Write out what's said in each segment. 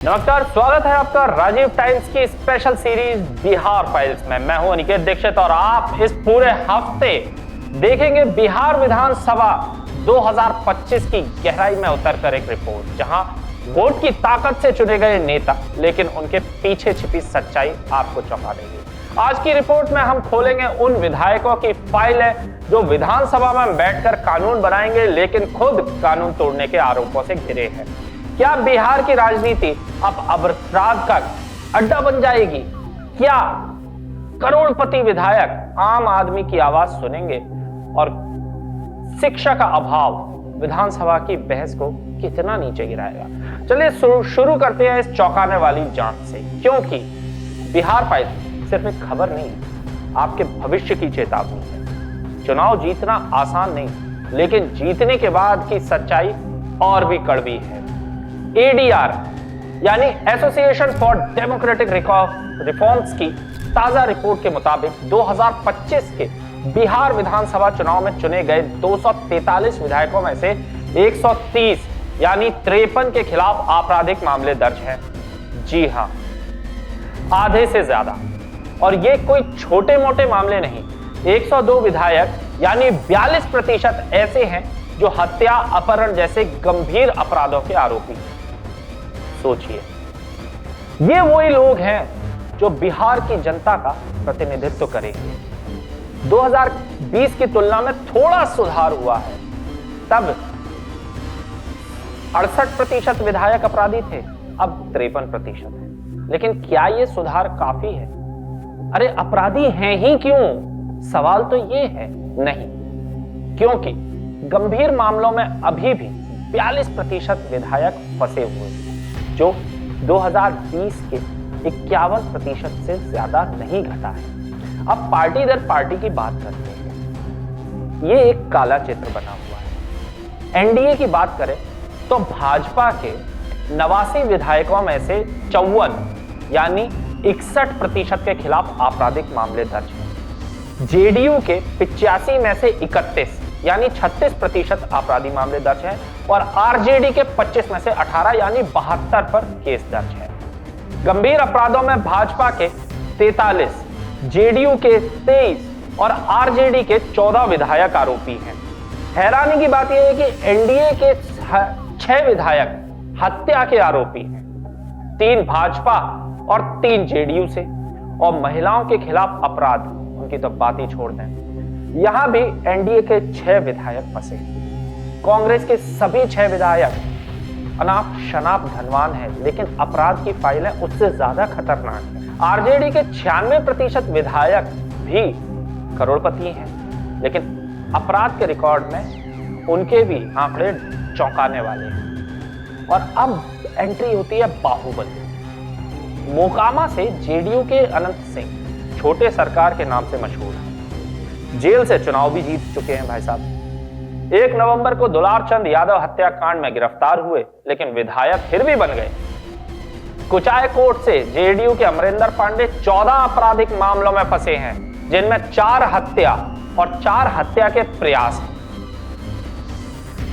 नमस्कार, स्वागत है आपका राजीव टाइम्स की स्पेशल सीरीज बिहार फाइल्स में। मैं हूं अनिकेत दीक्षित और आप इस पूरे हफ्ते देखेंगे बिहार विधानसभा 2025 की गहराई में उतरकर एक रिपोर्ट, जहां वोट की ताकत से चुने गए नेता लेकिन उनके पीछे छिपी सच्चाई आपको चौंका देगी। आज की रिपोर्ट में हम खोलेंगे उन विधायकों की फाइल है जो विधानसभा में बैठकर कानून बनाएंगे लेकिन खुद कानून तोड़ने के आरोपों से घिरे हैं। क्या बिहार की राजनीति अब अपराध का अड्डा बन जाएगी? क्या करोड़पति विधायक आम आदमी की आवाज सुनेंगे? और शिक्षा का अभाव विधानसभा की बहस को कितना नीचे गिराएगा? चलिए शुरू करते हैं इस चौंकाने वाली जांच से, क्योंकि बिहार फाइल सिर्फ एक खबर नहीं, आपके भविष्य की चेतावनी है। चुनाव जीतना आसान नहीं, लेकिन जीतने के बाद की सच्चाई और भी कड़वी है। एडीआर यानी एसोसिएशन फॉर डेमोक्रेटिक रिफॉर्म्स की ताजा रिपोर्ट के मुताबिक 2025 के बिहार विधानसभा चुनाव में चुने गए 243 विधायकों में से 130 यानी 53 के खिलाफ आपराधिक मामले दर्ज हैं। जी हां, आधे से ज्यादा। और ये कोई छोटे मोटे मामले नहीं। 102 विधायक यानी 42% ऐसे हैं जो हत्या, अपहरण जैसे गंभीर अपराधों के आरोपी हैं। सोचिए, ये वही लोग हैं जो बिहार की जनता का प्रतिनिधित्व करेंगे। 2020 की तुलना में थोड़ा सुधार हुआ है। तब 68% विधायक अपराधी थे, अब 53% है। लेकिन क्या यह सुधार काफी है? अरे अपराधी हैं ही क्यों? सवाल तो ये है, नहीं, क्योंकि गंभीर मामलों में अभी भी 42% विधायक फंसे हुए हैं, जो 2020 के 51% से ज्यादा नहीं घटा है। अब पार्टी दर पार्टी की बात करते हैं। ये एक काला चित्र बना हुआ है। एनडीए की बात करें तो भाजपा के 89 विधायकों में से 54 यानी 61% के खिलाफ आपराधिक मामले दर्ज हैं। जेडीयू के 85 में से 31 यानी 36% आपराधिक मामले दर्ज हैं और आरजेडी के 25 में से 18 यानी 72 पर केस दर्ज है। गंभीर अपराधों में भाजपा के 43, जेडीयू के 23 और आरजेडी के 14 विधायक आरोपी हैं। हैरानी की बात यह है कि एनडीए के 6 विधायक हत्या के आरोपी हैं, 3 भाजपा और 3 जेडीयू से। और महिलाओं के खिलाफ अपराध, उनकी तो बात ही छोड़ दें, यहां भी एनडीए के 6 विधायक फंसे। कांग्रेस के सभी 6 विधायक अनाप शनाप धनवान हैं, लेकिन अपराध की फाइलें उससे ज्यादा खतरनाक है। आरजेडी के 96% विधायक भी करोड़पति हैं, लेकिन अपराध के रिकॉर्ड में उनके भी आंकड़े चौंकाने वाले हैं। और अब एंट्री होती है बाहुबली। मोकामा से जेडीयू के अनंत सिंह छोटे सरकार के नाम से मशहूर है। जेल से चुनाव भी जीत चुके हैं भाई साहब। 1 नवंबर को दुलारचंद यादव हत्याकांड में गिरफ्तार हुए, लेकिन विधायक फिर भी बन गए। कुचायकोट से जेडीयू के अमरिंदर पांडे 14 आपराधिक मामलों में फंसे हैं, जिनमें 4 हत्या और 4 हत्या के प्रयास हैं।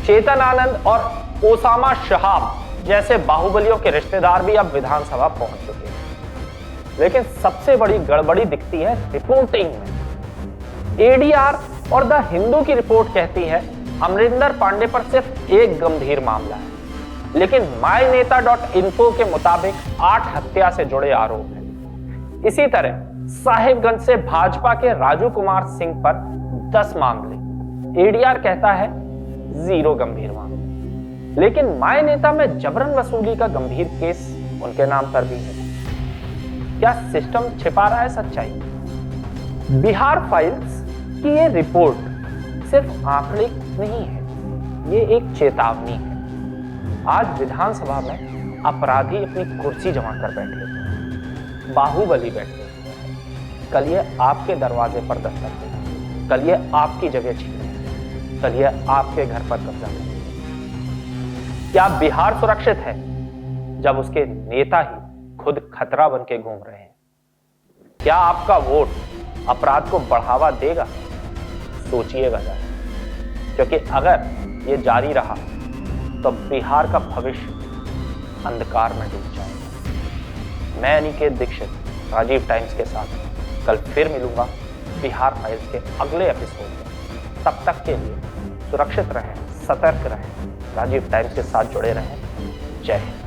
चेतन आनंद और ओसामा शहाब जैसे बाहुबलियों के रिश्तेदार भी अब विधानसभा पहुंच चुके हैं। लेकिन सबसे बड़ी गड़बड़ी दिखती है रिपोर्टिंग में। एडीआर और द हिंदू की रिपोर्ट कहती है अमरिंदर पांडे पर सिर्फ एक गंभीर मामला है, लेकिन myNeta.info के मुताबिक 8 हत्या से जुड़े आरोप हैं। इसी तरह साहिबगंज से भाजपा के राजू कुमार सिंह पर 10 मामले। एडीआर कहता है 0 गंभीर मामले, लेकिन myNeta में जबरन वसूली का गंभीर केस उनके नाम पर भी है। क्या सिस्टम छिपा रहा है सच्चाई? बिहार फाइल्स कि ये रिपोर्ट सिर्फ आंकड़े नहीं है, ये एक चेतावनी है। आज विधानसभा में अपराधी अपनी कुर्सी जमा कर बैठे, बाहुबली बैठे। कल ये आपके दरवाजे पर दस्तक देगा, कल ये आपकी जगह छीनेगा, कल ये आपके घर पर कब्जा करेगा। क्या बिहार सुरक्षित है जब उसके नेता ही खुद खतरा बन के घूम रहे हैं? क्या आपका वोट अपराध को बढ़ावा देगा? सोचिएगा जरा, क्योंकि अगर ये जारी रहा तो बिहार का भविष्य अंधकार में डूब जाएगा। मैं अनिकेत दीक्षित राजीव टाइम्स के साथ कल फिर मिलूंगा बिहार फाइल्स के अगले एपिसोड में। तब तक के लिए सुरक्षित रहें, सतर्क रहें, राजीव टाइम्स के साथ जुड़े रहें। जय हिंद।